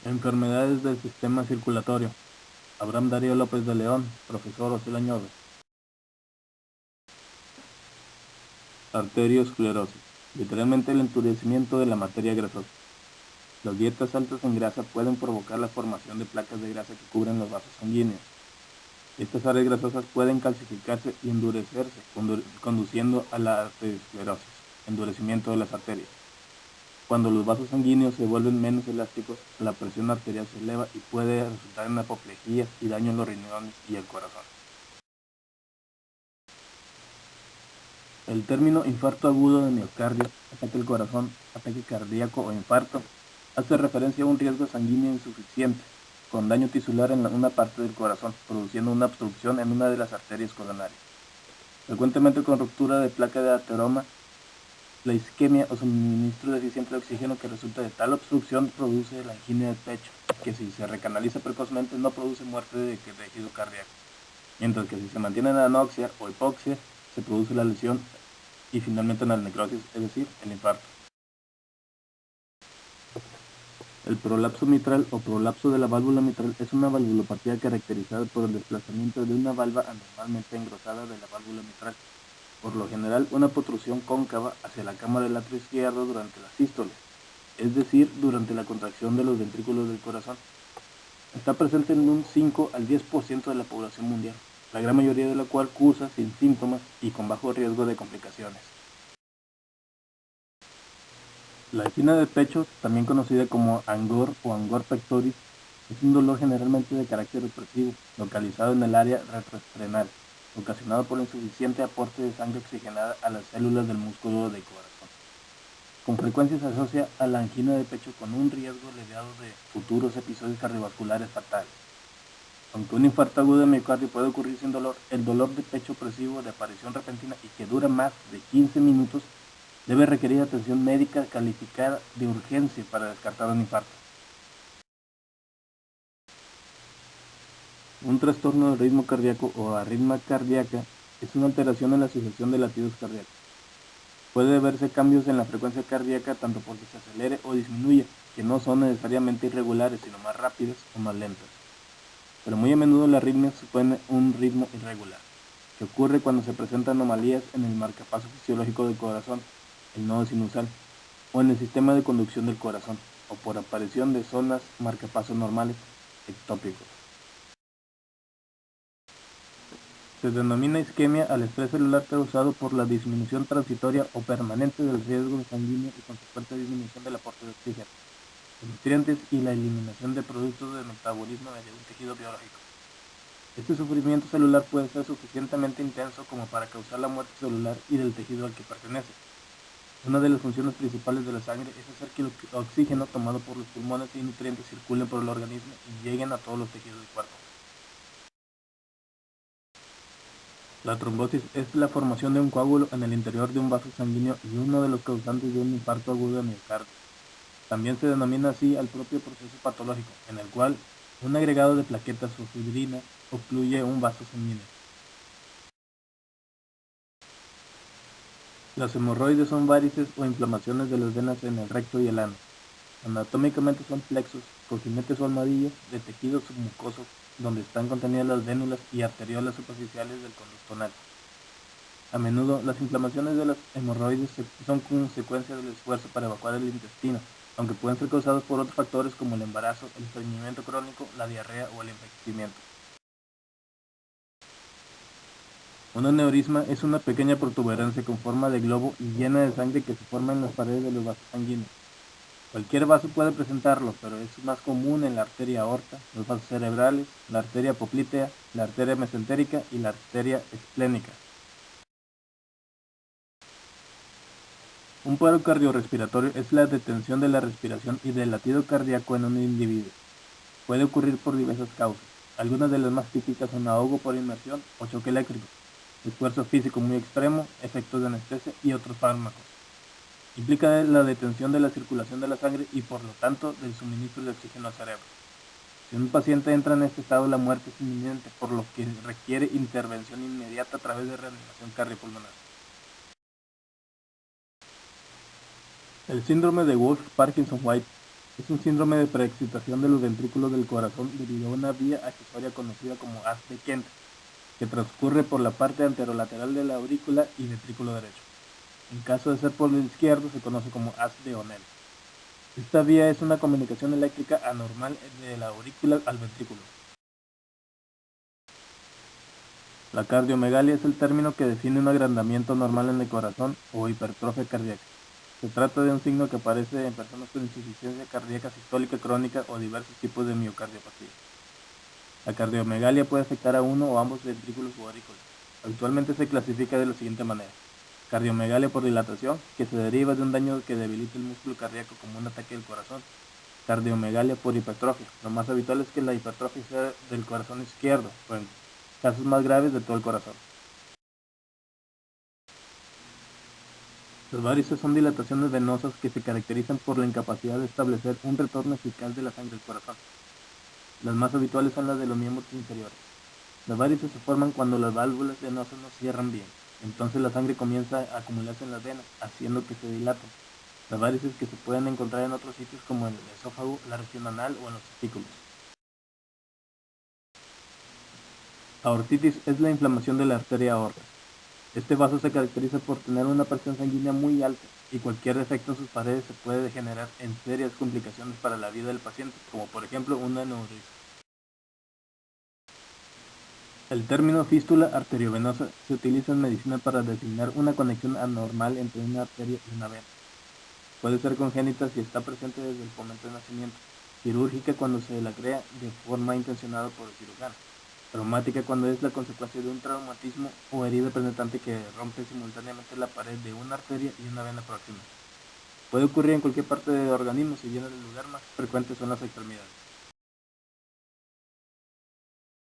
Enfermedades del sistema circulatorio. Abraham Darío López de León, profesor Ocilañobe. Arteriosclerosis. Literalmente el endurecimiento de la materia grasosa. Las dietas altas en grasa pueden provocar la formación de placas de grasa que cubren los vasos sanguíneos. Estas áreas grasosas pueden calcificarse y endurecerse, conduciendo a la arteriosclerosis, endurecimiento de las arterias. Cuando los vasos sanguíneos se vuelven menos elásticos, la presión arterial se eleva y puede resultar en apoplejía y daño en los riñones y el corazón. El término infarto agudo de miocardio, ataque al corazón, ataque cardíaco o infarto, hace referencia a un riesgo sanguíneo insuficiente, con daño tisular en una parte del corazón, produciendo una obstrucción en una de las arterias coronarias. Frecuentemente con ruptura de placa de ateroma, la isquemia o suministro deficiente de oxígeno que resulta de tal obstrucción produce la angina de pecho, que si se recanaliza precozmente no produce muerte de tejido cardíaco, mientras que si se mantiene en anoxia o hipoxia, se produce la lesión y finalmente la necrosis, es decir, el infarto. El prolapso mitral o prolapso de la válvula mitral es una valvulopatía caracterizada por el desplazamiento de una valva anormalmente engrosada de la válvula mitral, por lo general una protrusión cóncava hacia la cámara del atrio izquierdo durante la sístole, es decir, durante la contracción de los ventrículos del corazón. Está presente en un 5 al 10% de la población mundial, la gran mayoría de la cual cursa sin síntomas y con bajo riesgo de complicaciones. La angina de pecho, también conocida como angor o angor pectoris, es un dolor generalmente de carácter opresivo, localizado en el área retroesternal, ocasionado por el insuficiente aporte de sangre oxigenada a las células del músculo del corazón. Con frecuencia se asocia a la angina de pecho con un riesgo elevado de futuros episodios cardiovasculares fatales. Aunque un infarto agudo de miocardio puede ocurrir sin dolor, el dolor de pecho opresivo de aparición repentina y que dura más de 15 minutos debe requerir atención médica calificada de urgencia para descartar un infarto. Un trastorno del ritmo cardíaco o arritmia cardíaca es una alteración en la sucesión de latidos cardíacos. Puede verse cambios en la frecuencia cardíaca tanto porque se acelere o disminuya, que no son necesariamente irregulares, sino más rápidas o más lentas. Pero muy a menudo la arritmia supone un ritmo irregular, que ocurre cuando se presentan anomalías en el marcapaso fisiológico del corazón, el nodo sinusal, o en el sistema de conducción del corazón, o por aparición de zonas marcapasos normales, ectópicos. Se denomina isquemia al estrés celular causado por la disminución transitoria o permanente del riesgo sanguíneo y consecuente disminución del aporte de oxígeno, de nutrientes y la eliminación de productos de metabolismo de un tejido biológico. Este sufrimiento celular puede ser suficientemente intenso como para causar la muerte celular y del tejido al que pertenece. Una de las funciones principales de la sangre es hacer que el oxígeno tomado por los pulmones y nutrientes circulen por el organismo y lleguen a todos los tejidos del cuerpo. La trombosis es la formación de un coágulo en el interior de un vaso sanguíneo y uno de los causantes de un infarto agudo de miocardio. También se denomina así al propio proceso patológico, en el cual un agregado de plaquetas o fibrina obstruye un vaso sanguíneo. Las hemorroides son varices o inflamaciones de las venas en el recto y el ano. Anatómicamente son plexos, cojinetes o armadillos de tejido submucoso donde están contenidas las vénulas y arteriolas superficiales del conducto anal. A menudo, las inflamaciones de las hemorroides son consecuencia del esfuerzo para evacuar el intestino, aunque pueden ser causados por otros factores como el embarazo, el estreñimiento crónico, la diarrea o el envejecimiento. Un aneurisma es una pequeña protuberancia con forma de globo y llena de sangre que se forma en las paredes de los vasos sanguíneos. Cualquier vaso puede presentarlo, pero es más común en la arteria aorta, los vasos cerebrales, la arteria poplitea, la arteria mesentérica y la arteria esplénica. Un paro cardiorrespiratorio es la detención de la respiración y del latido cardíaco en un individuo. Puede ocurrir por diversas causas. Algunas de las más típicas son ahogo por inmersión o choque eléctrico, esfuerzo físico muy extremo, efectos de anestesia y otros fármacos. Implica la detención de la circulación de la sangre y por lo tanto del suministro de oxígeno al cerebro. Si un paciente entra en este estado, la muerte es inminente, por lo que requiere intervención inmediata a través de reanimación cardiopulmonar. El síndrome de Wolff-Parkinson-White Es un síndrome de preexcitación de los ventrículos del corazón debido a una vía accesoria conocida como haz de Kent, que transcurre por la parte anterolateral de la aurícula y ventrículo derecho. En caso de ser por el izquierdo, se conoce como haz de O'Neill. Esta vía es una comunicación eléctrica anormal de la aurícula al ventrículo. La cardiomegalia es el término que define un agrandamiento normal en el corazón o hipertrofia cardíaca. Se trata de un signo que aparece en personas con insuficiencia cardíaca sistólica crónica o diversos tipos de miocardiopatía. La cardiomegalia puede afectar a uno o ambos ventrículos o aurículas. Actualmente se clasifica de la siguiente manera. Cardiomegalia por dilatación, que se deriva de un daño que debilita el músculo cardíaco como un ataque del corazón. Cardiomegalia por hipertrofia. Lo más habitual es que la hipertrofia sea del corazón izquierdo, o en casos más graves de todo el corazón. Las varices son dilataciones venosas que se caracterizan por la incapacidad de establecer un retorno eficaz de la sangre al corazón. Las más habituales son las de los miembros inferiores. Las varices se forman cuando las válvulas venosas no cierran bien. Entonces la sangre comienza a acumularse en las venas, haciendo que se dilaten. Las varices que se pueden encontrar en otros sitios como en el esófago, la región anal o en los testículos. Aortitis es la inflamación de la arteria aorta. Este vaso se caracteriza por tener una presión sanguínea muy alta y cualquier defecto en sus paredes se puede degenerar en serias complicaciones para la vida del paciente, como por ejemplo un aneurisma. El término fístula arteriovenosa se utiliza en medicina para designar una conexión anormal entre una arteria y una vena. Puede ser congénita si está presente desde el momento de nacimiento, quirúrgica cuando se la crea de forma intencionada por el cirujano, traumática cuando es la consecuencia de un traumatismo o herida penetrante que rompe simultáneamente la pared de una arteria y una vena próxima. Puede ocurrir en cualquier parte del organismo, si bien el lugar más frecuente son las extremidades.